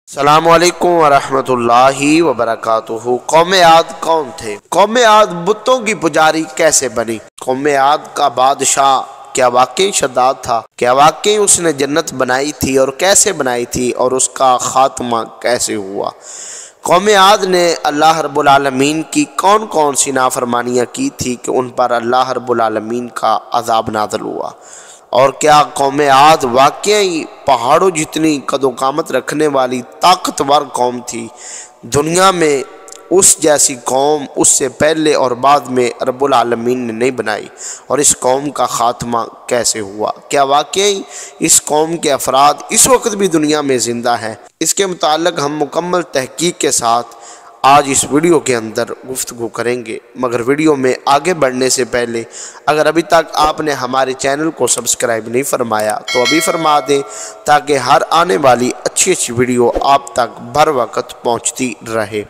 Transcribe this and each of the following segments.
السلام علیکم ورحمۃ اللہ وبرکاتہ۔ قوم عاد کون تھے؟ قوم عاد بتوں کی پجاری کیسے بنی؟ قوم عاد کا بادشاہ کیا واقعی شداد تھا؟ کیا واقعی اس نے جنت بنائی تھی اور کیسے بنائی تھی اور اس کا خاتمہ کیسے ہوا؟ قوم عاد نے اللہ رب العالمین کی کون کون سی نافرمانیاں کی تھی کہ ان پر اللہ رب العالمین کا عذاب نازل ہوا؟ اور کیا قوم عاد واقعی پہاڑوں جتنی قد و قامت رکھنے والی طاقتور قوم تھی؟ دنیا میں اس جیسی قوم اس سے پہلے اور بعد میں رب العالمین نے نہیں بنائی، اور اس قوم کا خاتمہ کیسے ہوا؟ کیا واقعی اس قوم کے افراد اس وقت بھی دنیا میں زندہ ہیں؟ اس کے متعلق ہم مکمل تحقیق کے ساتھ آج اس ویڈیو کے اندر گفتگو کریں گے، مگر ویڈیو میں آگے بڑھنے سے پہلے اگر ابھی تک آپ نے ہمارے چینل کو سبسکرائب نہیں فرمایا تو ابھی فرما دیں تاکہ ہر آنے والی اچھی ویڈیو آپ تک بر وقت پہنچتی رہے۔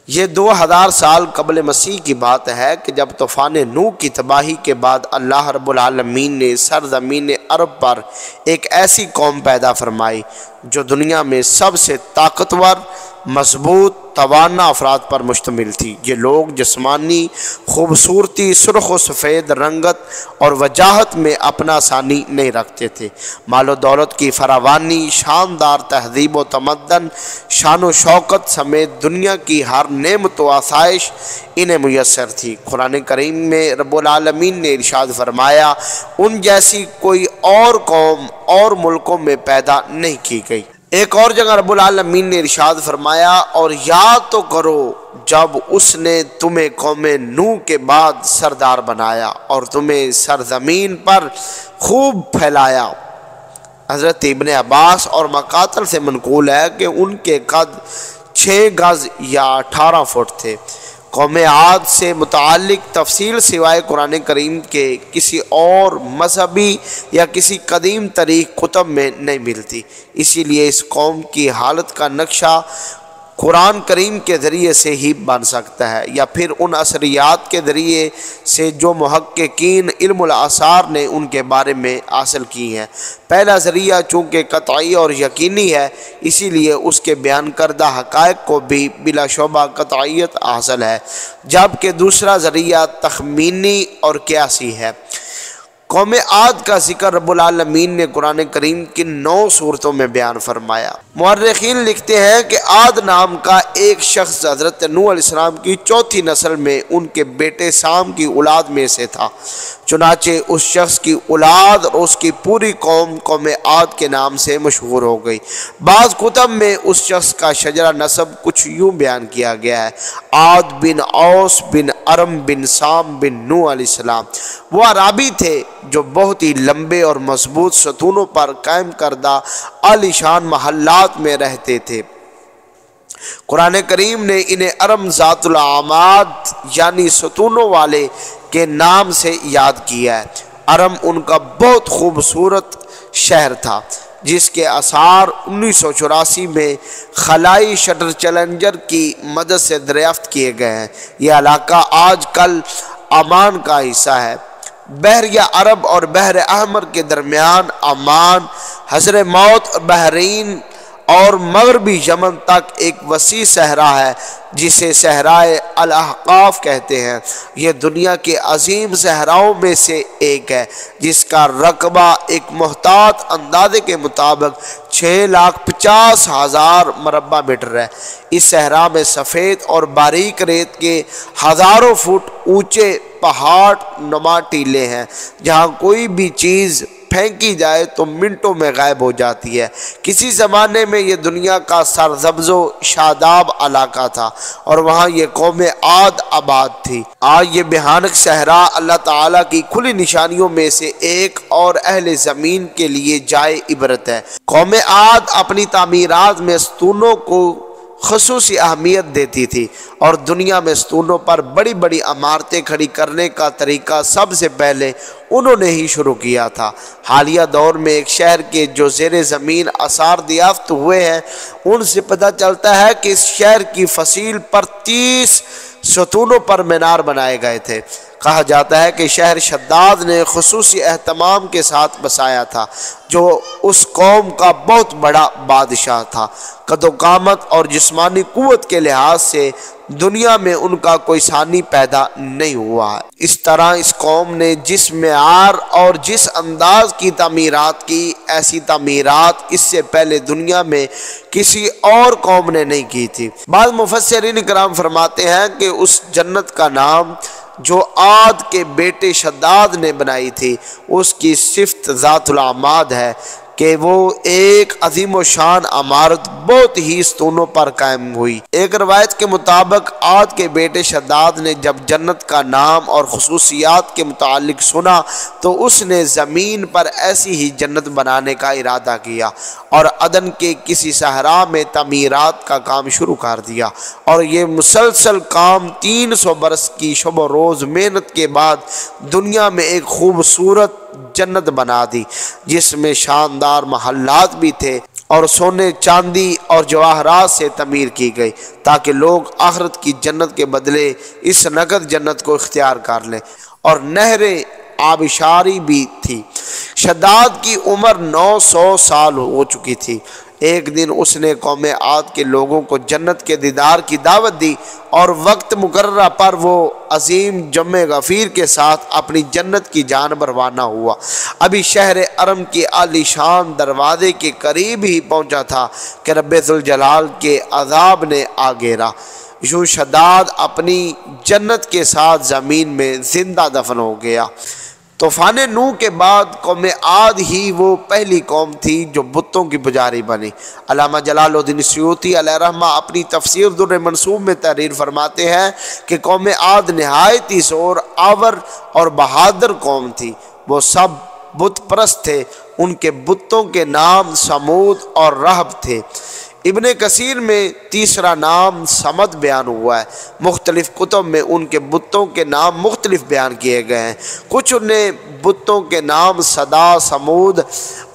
یہ 2000 سال قبل مسیح کی بات ہے کہ جب طوفان نوح کی تباہی کے بعد اللہ رب العالمین نے سرزمین عرب پر ایک ایسی قوم پیدا فرمائی جو دنیا میں سب سے طاقتور، مضبوط، توانا افراد پر مشتمل تھی۔ یہ لوگ جسمانی خوبصورتی، سرخ و سفید رنگت اور وجاہت میں اپنا ثانی نہیں رکھتے تھے۔ مال و دولت کی فراوانی، شاندار تہذیب و تمدن، شان و شوکت سمیت دنیا کی ہر نعمت و آسائش انہیں میسر تھی۔ قرآن کریم میں رب العالمین نے ارشاد فرمایا، ان جیسی کوئی اور قوم اور ملکوں میں پیدا نہیں کی گئی۔ ایک اور جگہ رب العالمین نے ارشاد فرمایا، اور یاد تو کرو جب اس نے تمہیں قوم نوح کے بعد سردار بنایا اور تمہیں سرزمین پر خوب پھیلایا۔ حضرت ابن عباس اور مقاتل سے منقول ہے کہ ان کے قد 6 گز یا 18 فٹ تھے۔ قوم عاد سے متعلق تفصیل سوائے قرآن کریم کے کسی اور مذہبی یا کسی قدیم تاریخ کتب میں نہیں ملتی، اسی لیے اس قوم کی حالت کا نقشہ قرآن کریم کے ذریعے سے ہی بن سکتا ہے، یا پھر ان اثریات کے ذریعے سے جو محققین علم الآثار نے ان کے بارے میں حاصل کی ہیں۔ پہلا ذریعہ چونکہ قطعی اور یقینی ہے، اسی لیے اس کے بیان کردہ حقائق کو بھی بلا شبہ قطعیت حاصل ہے، جبکہ دوسرا ذریعہ تخمینی اور قیاسی ہے۔ قوم عاد کا ذکر رب العالمین نے قرآن کریم کی 9 صورتوں میں بیان فرمایا۔ مورخین لکھتے ہیں کہ عاد نام کا ایک شخص حضرت نوح علیہ السلام کی 4تھی نسل میں ان کے بیٹے سام کی اولاد میں سے تھا، چنانچہ اس شخص کی اولاد اور اس کی پوری قوم قوم عاد کے نام سے مشہور ہو گئی۔ بعض کتب میں اس شخص کا شجرہ نسب کچھ یوں بیان کیا گیا ہے: عاد بن اوس بن ارم بن سام بن نوح علیہ السلام۔ وہ عربی تھے جو بہت ہی لمبے اور مضبوط ستونوں پر قائم کردہ عالیشان محلات میں رہتے تھے۔ قرآن کریم نے انہیں ارم ذات العماد یعنی ستونوں والے کے نام سے یاد کیا ہے۔ ارم ان کا بہت خوبصورت شہر تھا جس کے آثار 1984 میں خلائی شٹر چیلنجر کی مدد سے دریافت کیے گئے ہیں۔ یہ علاقہ آج کل عمان کا حصہ ہے۔ بحریہ عرب اور بحر احمر کے درمیان عمان، حضر موت، بحرین اور مغربی یمن تک ایک وسیع صحرا ہے جسے صحرائے الاحقاف کہتے ہیں۔ یہ دنیا کے عظیم صحراؤں میں سے ایک ہے جس کا رقبہ ایک محتاط اندازے کے مطابق 6,50,000 مربع میٹر ہے۔ اس صحرا میں سفید اور باریک ریت کے ہزاروں فٹ اونچے پہاڑ نما ٹیلے ہیں جہاں کوئی بھی چیز پھینکی جائے تو منٹوں میں غائب ہو جاتی ہے۔ کسی زمانے میں یہ دنیا کا سرسبز و شاداب علاقہ تھا اور وہاں یہ قوم عاد آباد تھی۔ آج یہ بھیانک صحرا اللہ تعالیٰ کی کھلی نشانیوں میں سے ایک اور اہل زمین کے لیے جائے عبرت ہے۔ قوم عاد اپنی تعمیرات میں ستونوں کو خصوصی اہمیت دیتی تھی اور دنیا میں ستونوں پر بڑی بڑی عمارتیں کھڑی کرنے کا طریقہ سب سے پہلے انہوں نے ہی شروع کیا تھا۔ حالیہ دور میں ایک شہر کے جو زیر زمین آثار دریافت ہوئے ہیں ان سے پتہ چلتا ہے کہ اس شہر کی فصیل پر 30 ستونوں پر مینار بنائے گئے تھے۔ کہا جاتا ہے کہ شہر شداد نے خصوصی اہتمام کے ساتھ بسایا تھا، جو اس قوم کا بہت بڑا بادشاہ تھا۔ قد و قامت اور جسمانی قوت کے لحاظ سے دنیا میں ان کا کوئی ثانی پیدا نہیں ہوا ہے۔ اس طرح اس قوم نے جس معیار اور جس انداز کی تعمیرات کی، ایسی تعمیرات اس سے پہلے دنیا میں کسی اور قوم نے نہیں کی تھی۔ بعض مفسرین کرام فرماتے ہیں کہ اس جنت کا نام جو عاد کے بیٹے شداد نے بنائی تھی، اس کی صفت ذات العماد ہے کہ وہ ایک عظیم و شان عمارت بہت ہی ستونوں پر قائم ہوئی۔ ایک روایت کے مطابق عاد کے بیٹے شداد نے جب جنت کا نام اور خصوصیات کے متعلق سنا تو اس نے زمین پر ایسی ہی جنت بنانے کا ارادہ کیا اور عدن کے کسی صحرا میں تعمیرات کا کام شروع کر دیا، اور یہ مسلسل کام 300 برس کی شب و روز محنت کے بعد دنیا میں ایک خوبصورت جنت بنا دی، جس میں شاندار محلات بھی تھے اور سونے چاندی اور جواہرات سے تعمیر کی گئی، تاکہ لوگ آخرت کی جنت کے بدلے اس نقد جنت کو اختیار کر لیں، اور نہریں آبشاری بھی تھی۔ شداد کی عمر 900 سال ہو چکی تھی۔ ایک دن اس نے قوم عاد کے لوگوں کو جنت کے دیدار کی دعوت دی، اور وقت مقررہ پر وہ عظیم جمع غفیر کے ساتھ اپنی جنت کی جانب روانہ ہوا۔ ابھی شہر ارم کے عالی شان دروازے کے قریب ہی پہنچا تھا کہ رب ذوالجلال کے عذاب نے آ گھیرا۔ یوں شداد اپنی جنت کے ساتھ زمین میں زندہ دفن ہو گیا۔ طوفان نوح کے بعد قوم عاد ہی وہ پہلی قوم تھی جو بتوں کی پجاری بنی۔ علامہ جلال الدین سیوطی علیہ رحمہ اپنی تفسیر در منصوب میں تحریر فرماتے ہیں کہ قوم عاد نہایت ہی زور آور اور بہادر قوم تھی۔ وہ سب بت پرست تھے۔ ان کے بتوں کے نام سمود اور رہب تھے۔ ابن کثیر میں تیسرا نام سمد بیان ہوا ہے۔ مختلف کتب میں ان کے بتوں کے نام مختلف بیان کیے گئے ہیں۔ کچھ نے بتوں کے نام صدا، سمود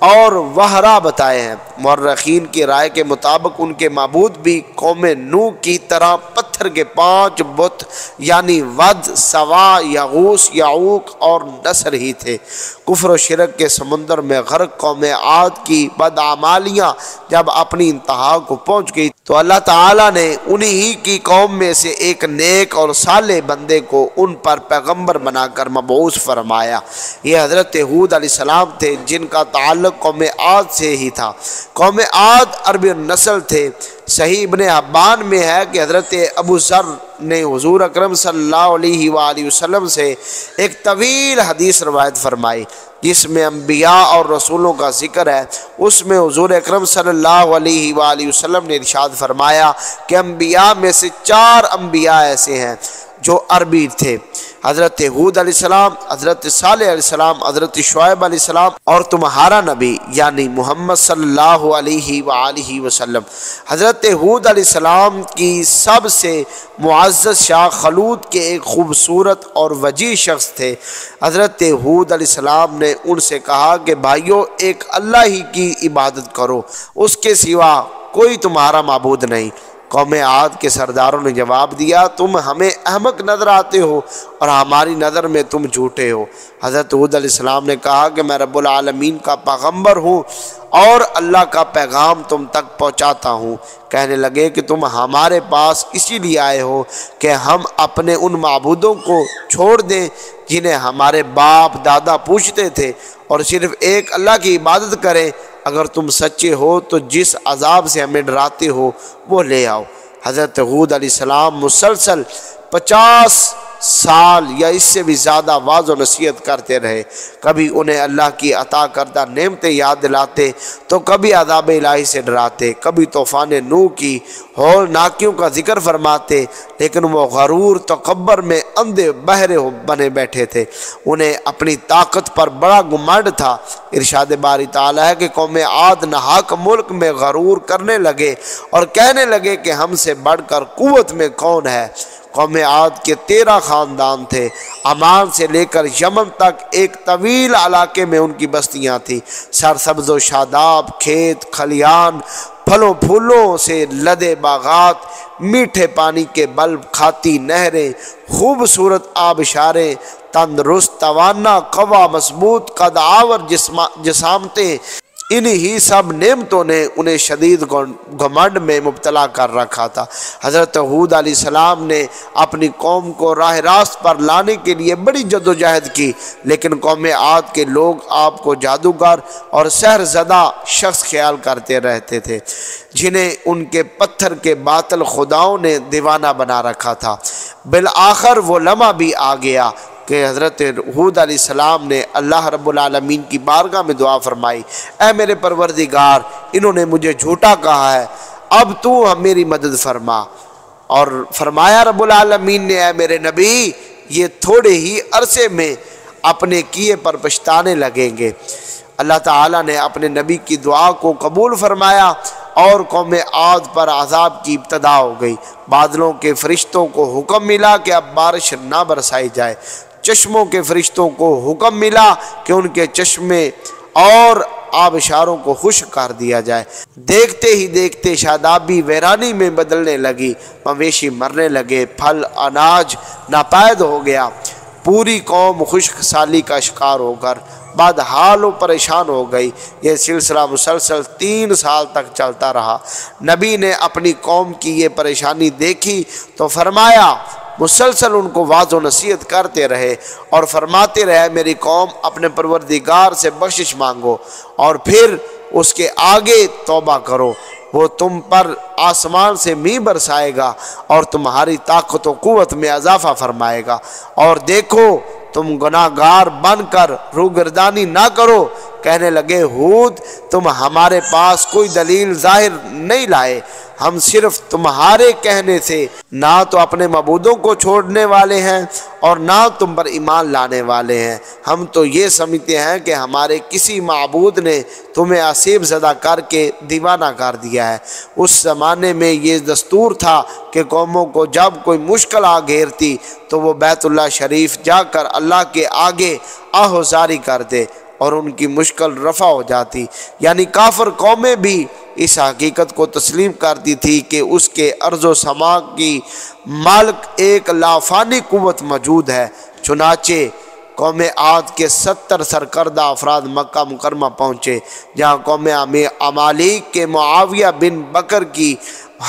اور وہرا بتائے ہیں۔ مورخین کی رائے کے مطابق ان کے معبود بھی قوم نوح کی طرح پتھر کے 5 بت یعنی ود، سوا، یغوث، یعوق اور نصر ہی تھے۔ کفر و شرک کے سمندر میں غرق قوم عاد کی بدعمالیاں جب اپنی انتہا کو پہنچ گئی تو اللہ تعالیٰ نے انہی کی قوم میں سے ایک نیک اور صالح بندے کو ان پر پیغمبر بنا کر مبعوث فرمایا۔ یہ حضرت ہود علیہ السلام تھے، جن کا تعلق قوم عاد سے ہی تھا۔ قوم عاد عربی نسل تھے۔ صحیح ابن حبان میں ہے کہ حضرت ابو ذر نے حضور اکرم صلی اللہ علیہ وآلہ وسلم سے ایک طویل حدیث روایت فرمائی جس میں انبیاء اور رسولوں کا ذکر ہے۔ اس میں حضور اکرم صلی اللہ علیہ وآلہ وسلم نے ارشاد فرمایا کہ انبیاء میں سے 4 انبیاء ایسے ہیں جو عربی تھے، حضرت ہود علیہ السلام، حضرت صالح علیہ السلام، حضرت شعیب علیہ السلام، اور تمہارا نبی یعنی محمد صلی اللہ علیہ وآلہ وسلم۔ حضرت ہود علیہ السلام کی سب سے معزز شاہ خلود کے ایک خوبصورت اور وجیح شخص تھے۔ حضرت ہود علیہ السلام نے ان سے کہا کہ بھائیو، ایک اللہ ہی کی عبادت کرو، اس کے سوا کوئی تمہارا معبود نہیں۔ قوم عاد کے سرداروں نے جواب دیا، تم ہمیں احمق نظر آتے ہو اور ہماری نظر میں تم جھوٹے ہو۔ حضرت ہود علیہ السلام نے کہا کہ میں رب العالمین کا پیغمبر ہوں اور اللہ کا پیغام تم تک پہنچاتا ہوں۔ کہنے لگے کہ تم ہمارے پاس اسی لیے آئے ہو کہ ہم اپنے ان معبودوں کو چھوڑ دیں جنہیں ہمارے باپ دادا پوجتے تھے اور صرف ایک اللہ کی عبادت کریں۔ اگر تم سچے ہو تو جس عذاب سے ہمیں ڈراتے ہو وہ لے آؤ۔ حضرت ہود علیہ السلام مسلسل 50 سال یا اس سے بھی زیادہ واعظ و نصیحت کرتے رہے۔ کبھی انہیں اللہ کی عطا کردہ نعمتیں یاد دلاتے تو کبھی عذاب الہی سے ڈراتے، کبھی طوفان نوح کی ہولناکیوں کا ذکر فرماتے، لیکن وہ غرور تکبر میں اندھے بہرے بنے بیٹھے تھے۔ انہیں اپنی طاقت پر بڑا گمانڈ تھا۔ ارشاد باری تعالیٰ ہے کہ قوم عاد ناحق ملک میں غرور کرنے لگے اور کہنے لگے کہ ہم سے بڑھ کر قوت میں کون ہے۔ قوم عاد کے 13 خاندان تھے۔ عمان سے لے کر یمن تک ایک طویل علاقے میں ان کی بستیاں تھیں۔ سرسبز و شاداب کھیت کھلیان، پھلوں پھولوں سے لدے باغات، میٹھے پانی کے بلب کھاتی نہریں، خوبصورت آبشاریں، تندرست توانا قوا مضبوط قد آور جسامتیں، انہی سب نعمتوں نے انہیں شدید گھمنڈ میں مبتلا کر رکھا تھا۔ حضرت ہود علیہ السلام نے اپنی قوم کو راہ راست پر لانے کے لیے بڑی جدوجہد کی، لیکن قوم عاد کے لوگ آپ کو جادوگر اور سحر زدہ شخص خیال کرتے رہتے تھے، جنہیں ان کے پتھر کے باطل خداؤں نے دیوانہ بنا رکھا تھا۔ بالآخر وہ لمحہ بھی آ گیا کہ حضرت ہود علیہ السلام نے اللہ رب العالمین کی بارگاہ میں دعا فرمائی، اے میرے پروردگار، انہوں نے مجھے جھوٹا کہا ہے، اب تو میری مدد فرما۔ اور فرمایا رب العالمین نے، اے میرے نبی، یہ تھوڑے ہی عرصے میں اپنے کیے پر پچھتانے لگیں گے۔ اللہ تعالیٰ نے اپنے نبی کی دعا کو قبول فرمایا اور قوم عاد پر عذاب کی ابتدا ہو گئی۔ بادلوں کے فرشتوں کو حکم ملا کہ اب بارش نہ برسائی جائے، چشموں کے فرشتوں کو حکم ملا کہ ان کے چشمے اور آبشاروں کو خشک کر دیا جائے۔ دیکھتے ہی دیکھتے شادابی ویرانی میں بدلنے لگی، مویشی مرنے لگے، پھل اناج ناپید ہو گیا۔ پوری قوم خشک سالی کا شکار ہو کر بدحال و پریشان ہو گئی۔ یہ سلسلہ مسلسل 3 سال تک چلتا رہا۔ نبی نے اپنی قوم کی یہ پریشانی دیکھی تو فرمایا، مسلسل ان کو واعظ و نصیحت کرتے رہے اور فرماتے رہے، میری قوم اپنے پروردگار سے بخشش مانگو اور پھر اس کے آگے توبہ کرو، وہ تم پر آسمان سے میਂہ برسائے گا اور تمہاری طاقت و قوت میں اضافہ فرمائے گا، اور دیکھو تم گناہ گار بن کر روگردانی نہ کرو۔ کہنے لگے، ہود، تم ہمارے پاس کوئی دلیل ظاہر نہیں لائے، ہم صرف تمہارے کہنے سے نہ تو اپنے معبودوں کو چھوڑنے والے ہیں اور نہ تم پر ایمان لانے والے ہیں۔ ہم تو یہ سمجھتے ہیں کہ ہمارے کسی معبود نے تمہیں آسیب زدہ کر کے دیوانہ کر دیا ہے۔ اس زمانے میں یہ دستور تھا کہ قوموں کو جب کوئی مشکل آ گھیرتی تو وہ بیت اللہ شریف جا کر اللہ کے آگے آہوزاری کرتے اور ان کی مشکل رفع ہو جاتی۔ یعنی کافر قومیں بھی اس حقیقت کو تسلیم کرتی تھی کہ اس کے ارض و سما کی مالک ایک لافانی قوت موجود ہے۔ چنانچہ قوم عاد کے 70 سرکردہ افراد مکہ مکرمہ پہنچے، جہاں قوم عمالیق کے معاویہ بن بکر کی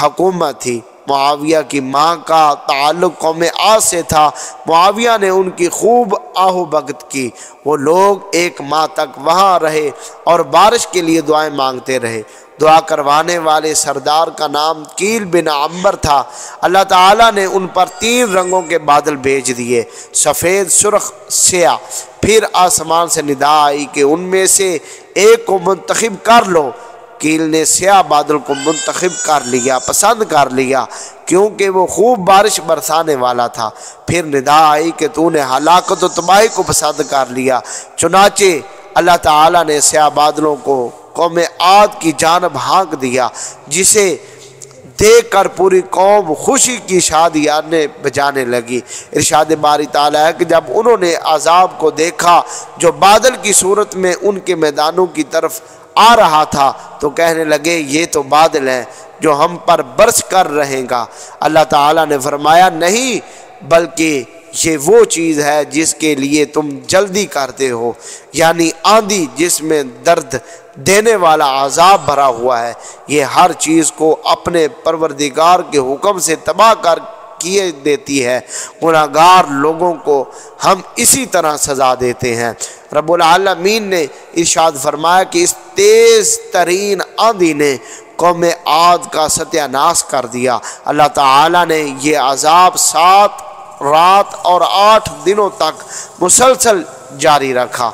حکومت تھی۔ معاویہ کی ماں کا تعلق قوم عاد سے تھا۔ معاویہ نے ان کی خوب آہو بھگت کی۔ وہ لوگ 1 ماہ تک وہاں رہے اور بارش کے لیے دعائیں مانگتے رہے۔ دعا کروانے والے سردار کا نام کیل بن عمبر تھا۔ اللہ تعالیٰ نے ان پر 3 رنگوں کے بادل بھیج دیے، سفید، سرخ، سیاہ۔ پھر آسمان سے ندا آئی کہ ان میں سے ایک کو منتخب کر لو۔ کیل نے سیاہ بادل کو منتخب کر لیا، پسند کر لیا، کیونکہ وہ خوب بارش برسانے والا تھا۔ پھر ندا آئی کہ تو نے ہلاکت و تباہی کو پسند کر لیا۔ چنانچہ اللہ تعالیٰ نے سیاہ بادلوں کو قوم عاد کی جانب ہانک دیا، جسے دیکھ کر پوری قوم خوشی کی شادیانے بجانے لگی۔ ارشاد باری تعالیٰ ہے کہ جب انہوں نے عذاب کو دیکھا جو بادل کی صورت میں ان کے میدانوں کی طرف آ رہا تھا تو کہنے لگے، یہ تو بادل ہیں جو ہم پر برس کر رہیں گا۔ اللہ تعالیٰ نے فرمایا، نہیں، بلکہ یہ وہ چیز ہے جس کے لیے تم جلدی کرتے ہو، یعنی آندھی جس میں درد دینے والا عذاب بھرا ہوا ہے۔ یہ ہر چیز کو اپنے پروردگار کے حکم سے تباہ کر کیے دیتی ہے۔ گناہگار لوگوں کو ہم اسی طرح سزا دیتے ہیں۔ رب العالمین نے ارشاد فرمایا کہ اس تیز ترین آندھی نے قوم عاد کا ستیہ ناش کر دیا۔ اللہ تعالیٰ نے یہ عذاب 7 رات اور 8 دنوں تک مسلسل جاری رکھا۔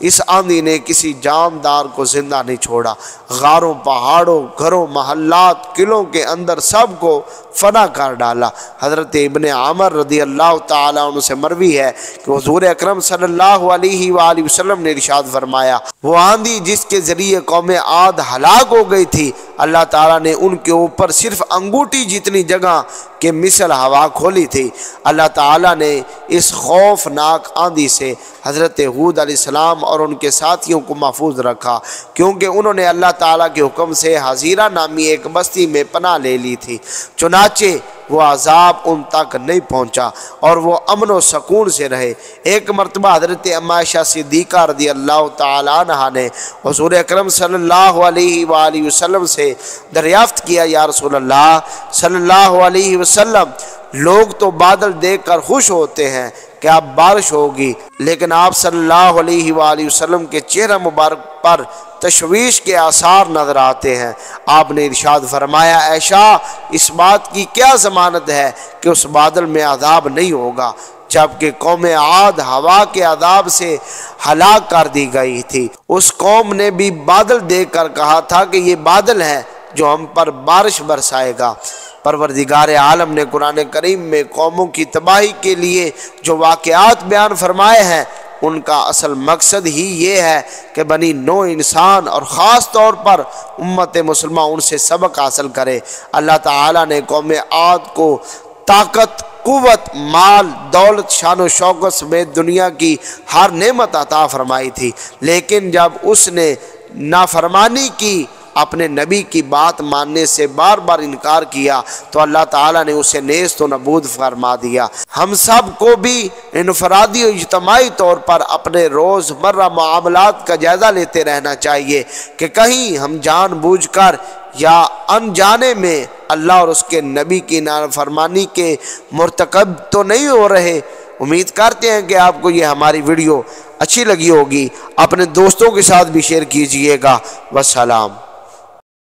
اس آندھی نے کسی جاندار کو زندہ نہیں چھوڑا۔ غاروں، پہاڑوں، گھروں، محلات، قلعوں کے اندر سب کو فنا کر ڈالا۔ حضرت ابن عمر رضی اللہ تعالیٰ عنہ سے مروی ہے کہ حضور اکرم صلی اللہ علیہ وآلہ وسلم نے ارشاد فرمایا، وہ آندھی جس کے ذریعے قوم عاد ہلاک ہو گئی تھی، اللہ تعالیٰ نے ان کے اوپر صرف انگوٹھی جتنی جگہ کے مثل ہوا کھولی تھی۔ اللہ تعالیٰ نے اس خوفناک آندھی سے حضرت ہود علیہ السلام اور ان کے ساتھیوں کو محفوظ رکھا، کیونکہ انہوں نے اللہ تعالیٰ کے حکم سے حزیرہ نامی ایک بستی میں پناہ لے لی تھی، چنانچہ وہ عذاب ان تک نہیں پہنچا اور وہ امن و سکون سے رہے۔ ایک مرتبہ حضرت عائشہ صدیقہ رضی اللہ تعالیٰ عنہا نے حضور اکرم صلی اللہ علیہ وآلہ وسلم سے دریافت کیا، یا رسول اللہ صلی اللہ علیہ وسلم، لوگ تو بادل دیکھ کر خوش ہوتے ہیں کہ اب بارش ہوگی، لیکن آپ صلی اللہ علیہ وآلہ وسلم کے چہرہ مبارک پر تشویش کے آثار نظر آتے ہیں۔ آپ نے ارشاد فرمایا، عائشہ، اس بات کی کیا ضمانت ہے کہ اس بادل میں عذاب نہیں ہوگا، جبکہ قوم عاد ہوا کے عذاب سے ہلاک کر دی گئی تھی۔ اس قوم نے بھی بادل دیکھ کر کہا تھا کہ یہ بادل ہے جو ہم پر بارش برسائے گا۔ پروردگار عالم نے قرآن کریم میں قوموں کی تباہی کے لیے جو واقعات بیان فرمائے ہیں، ان کا اصل مقصد ہی یہ ہے کہ بنی نوع انسان اور خاص طور پر امت مسلمہ ان سے سبق حاصل کرے۔ اللہ تعالیٰ نے قوم عاد کو طاقت، قوت، مال، دولت، شان و شوکت سمیت دنیا کی ہر نعمت عطا فرمائی تھی، لیکن جب اس نے نافرمانی کی، اپنے نبی کی بات ماننے سے بار بار انکار کیا، تو اللہ تعالیٰ نے اسے نیست و نابود فرما دیا۔ ہم سب کو بھی انفرادی و اجتماعی طور پر اپنے روزمرہ معاملات کا جائزہ لیتے رہنا چاہیے کہ کہیں ہم جان بوجھ کر یا انجانے میں اللہ اور اس کے نبی کی نافرمانی کے مرتکب تو نہیں ہو رہے۔ امید کرتے ہیں کہ آپ کو یہ ہماری ویڈیو اچھی لگی ہوگی۔ اپنے دوستوں کے ساتھ بھی شیئر کیجئے گا۔ والسلام۔